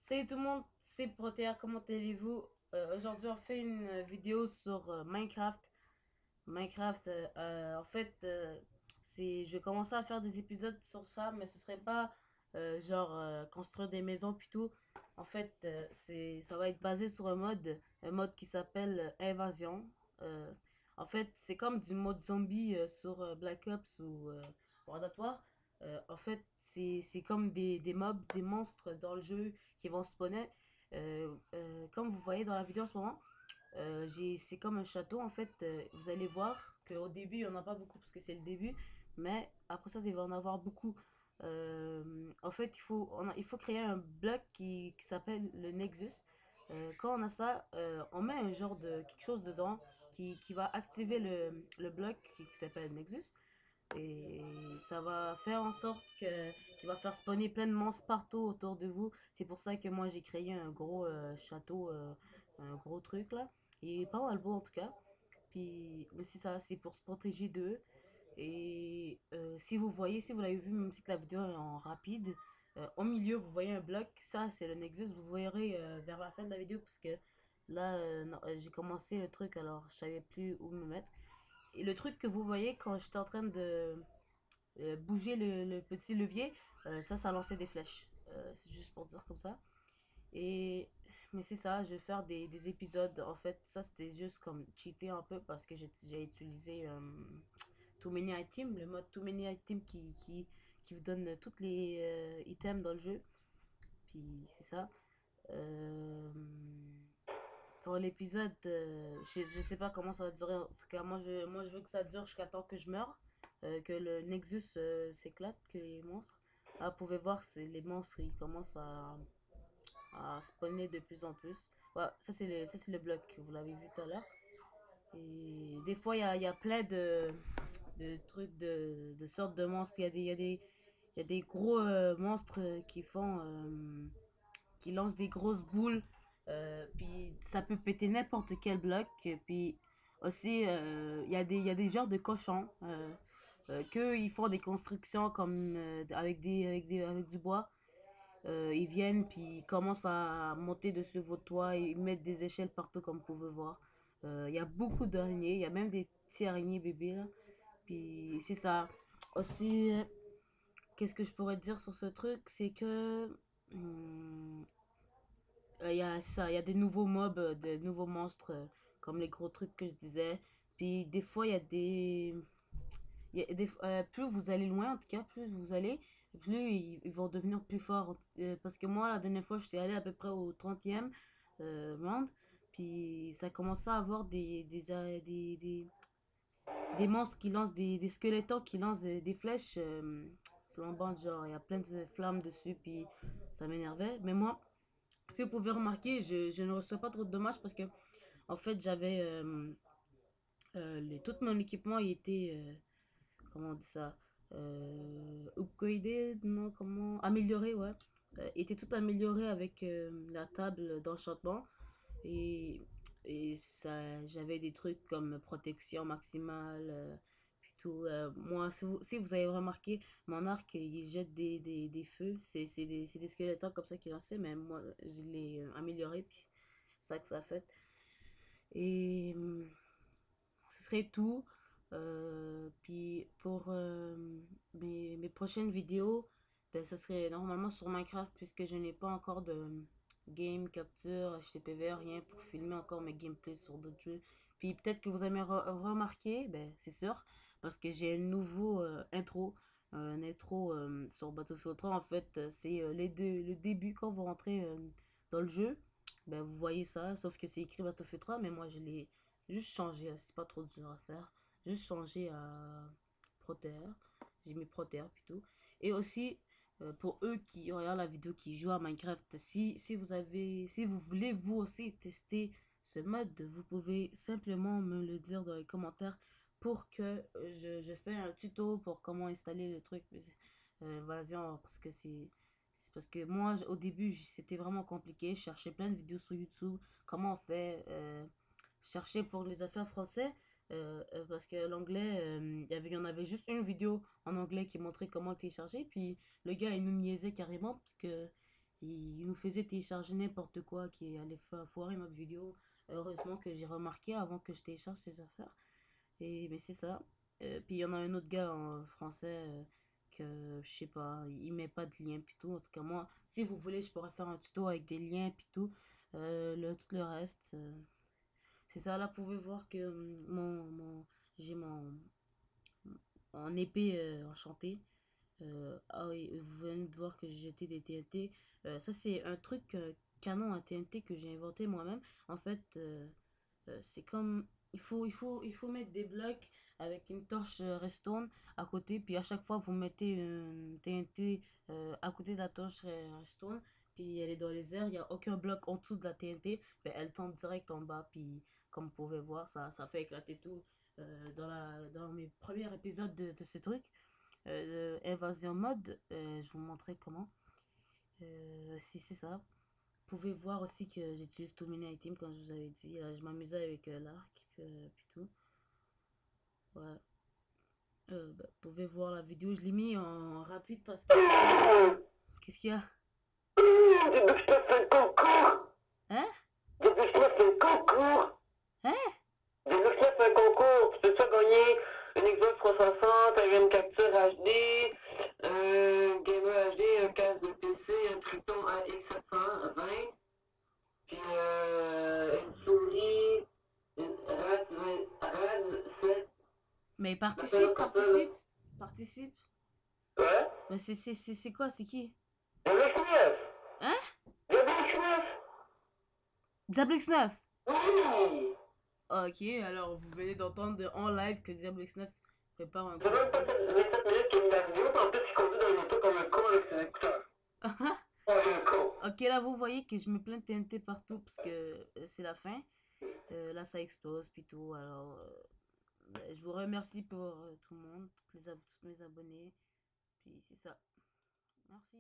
Salut tout le monde, c'est Protéa, comment allez-vous? Aujourd'hui on fait une vidéo sur Minecraft. Minecraft, en fait, je vais commencer à faire des épisodes sur ça, mais ce serait pas construire des maisons plutôt. En fait, ça va être basé sur un mode qui s'appelle Invasion. Euh, En fait, c'est comme du mode zombie sur Black Ops ou World at War. En fait, c'est comme des mobs, des monstres dans le jeu qui vont spawner. Comme vous voyez dans la vidéo en ce moment. C'est comme un château en fait. Vous allez voir qu'au début, il n'y en a pas beaucoup parce que c'est le début. Mais après ça, il va en avoir beaucoup. En fait, il faut créer un bloc qui s'appelle le Nexus. Quand on a ça, on met un genre de quelque chose dedans qui va activer le bloc qui s'appelle Nexus. Et ça va faire en sorte qu'il va faire spawner plein de monstres partout autour de vous. C'est pour ça que moi j'ai créé un gros château, un gros truc là. Il est pas mal beau en tout cas. Puis, mais c'est ça, c'est pour se protéger d'eux. Et si vous voyez, si vous l'avez vu, même si que la vidéo est en rapide, au milieu vous voyez un bloc. Ça c'est le Nexus. Vous verrez vers la fin de la vidéo parce que là non, j'ai commencé le truc alors je savais plus où me mettre. Et le truc que vous voyez quand j'étais en train de bouger le petit levier, ça lançait des flèches. C'est juste pour dire comme ça. Et mais c'est ça, je vais faire des épisodes. En fait, ça c'était juste comme cheater un peu parce que j'ai utilisé Too Many Items, le mode Too Many Items qui vous donne toutes les items dans le jeu. Puis c'est ça. Euh, pour l'épisode, je sais pas comment ça va durer. En tout cas, moi je veux que ça dure jusqu'à temps que je meure. Que le Nexus s'éclate, que les monstres. Là, vous pouvez voir, les monstres ils commencent à spawner de plus en plus. Ouais, ça c'est le bloc, vous l'avez vu tout à l'heure. Et des fois, il y a plein de trucs, de sortes de monstres. Il y a des gros monstres qui lancent des grosses boules. Puis ça peut péter n'importe quel bloc. Puis aussi, il y a des genres de cochons. Que ils font des constructions comme avec du bois. Ils viennent puis ils commencent à monter dessus vos toits et ils mettent des échelles partout comme vous pouvez voir. Il y a beaucoup d'araignées, il y a même des petits araignées bébés là. Puis c'est ça. Aussi, qu'est-ce que je pourrais dire sur ce truc, c'est que c'est ça, il y a des nouveaux mobs, des nouveaux monstres comme les gros trucs que je disais. Puis des fois plus vous allez loin, en tout cas, plus vous allez, plus ils vont devenir plus forts. Parce que moi, la dernière fois, je suis allé à peu près au 30e round. Puis ça commençait à avoir des monstres qui lancent des squelettons qui lancent des flèches flambantes. Genre, il y a plein de flammes dessus. Puis ça m'énervait. Mais moi, si vous pouvez remarquer, je ne reçois pas trop de dommages parce que, en fait, j'avais. Tout mon équipement, il était. Comment on dit ça, upgraded, non, comment, amélioré, ouais. Était tout amélioré avec la table d'enchantement et, et ça, j'avais des trucs comme protection maximale, puis tout. Moi, si vous avez remarqué, mon arc, il jette des feux, c'est des squelettes comme ça qui lançaient, mais moi, je l'ai amélioré, puis c'est ça que ça fait. Et ce serait tout. Puis pour mes prochaines vidéos, ben, ce serait normalement sur Minecraft puisque je n'ai pas encore de game capture, HTTP, rien pour filmer encore mes gameplays sur d'autres jeux. Puis peut-être que vous avez remarqué, ben, c'est sûr, parce que j'ai un nouveau intro. Un intro sur Battlefield 3. En fait, c'est le début quand vous rentrez dans le jeu. Ben, vous voyez ça, sauf que c'est écrit Battlefield 3, mais moi je l'ai juste changé, c'est pas trop dur à faire. Juste changé à Proter. J'ai mis Proter plutôt. Et aussi, pour eux qui regardent la vidéo, qui jouent à Minecraft, si vous voulez vous aussi tester ce mode, vous pouvez simplement me le dire dans les commentaires pour que je fais un tuto pour comment installer le truc. Vas-y, parce que c'est parce que moi, au début, c'était vraiment compliqué. Je cherchais plein de vidéos sur YouTube. Comment on fait je cherchais pour les affaires français. Parce que l'anglais, il y en avait juste une vidéo en anglais qui montrait comment le télécharger. Puis le gars, il nous niaisait carrément parce que il nous faisait télécharger n'importe quoi qui allait foirer notre vidéo. Heureusement que j'ai remarqué avant que je télécharge ces affaires. Et mais c'est ça. Puis il y en a un autre gars en français que je sais pas, il met pas de lien puis tout. En tout cas, moi, si vous voulez, je pourrais faire un tuto avec des liens puis tout. Tout le reste, c'est ça. Là, vous pouvez voir que j'ai mon épée enchantée. Ah oui, vous venez de voir que j'ai jeté des TNT. Ça, c'est un truc canon à TNT que j'ai inventé moi-même. En fait, c'est comme il faut mettre des blocs avec une torche redstone à côté, puis à chaque fois vous mettez une TNT à côté de la torche redstone, puis elle est dans les airs, il n'y a aucun bloc en dessous de la TNT, ben elle tombe direct en bas, puis comme vous pouvez voir, ça fait éclater tout dans mes premiers épisodes de ce truc. Invasion mode, je vous montrer comment. Si c'est ça. Vous pouvez voir aussi que j'utilise tout mini item comme je vous avais dit. Là, je m'amusais avec l'arc puis tout. Ouais. Vous pouvez voir la vidéo. Je l'ai mis en rapide parce que qu'est-ce qu'il y a? Dis-moi que je te fais un concours. Hein? Dis-moi que je te fais un concours. Hein? Dis-moi que je te fais un concours. Tu peux-tu gagner une Xbox 360, une capture HD, un Gamer HD, un casque de PC, un Triton AX720, puis une souris, une RAD 7. Mais Ça fait participe, comme ça, là. participe, participe. Ouais? Mais c'est quoi? C'est qui? Gamer 9. Hein? Gamer 9. Diablo X9. Oui! Ok, alors vous venez d'entendre en live que Diablo X9 prépare un Ça fait même pas concours. 27 minutes qu'il y a eu la vidéo, puis en plus, il conduit dans l'auto comme un con avec ses écouteurs. Oh, j'ai un con. Ok, là vous voyez que je mets plein de TNT partout parce que c'est la fin. Là ça explose puis tout. Alors je vous remercie pour tout le monde, tous mes abonnés. Puis c'est ça. Merci.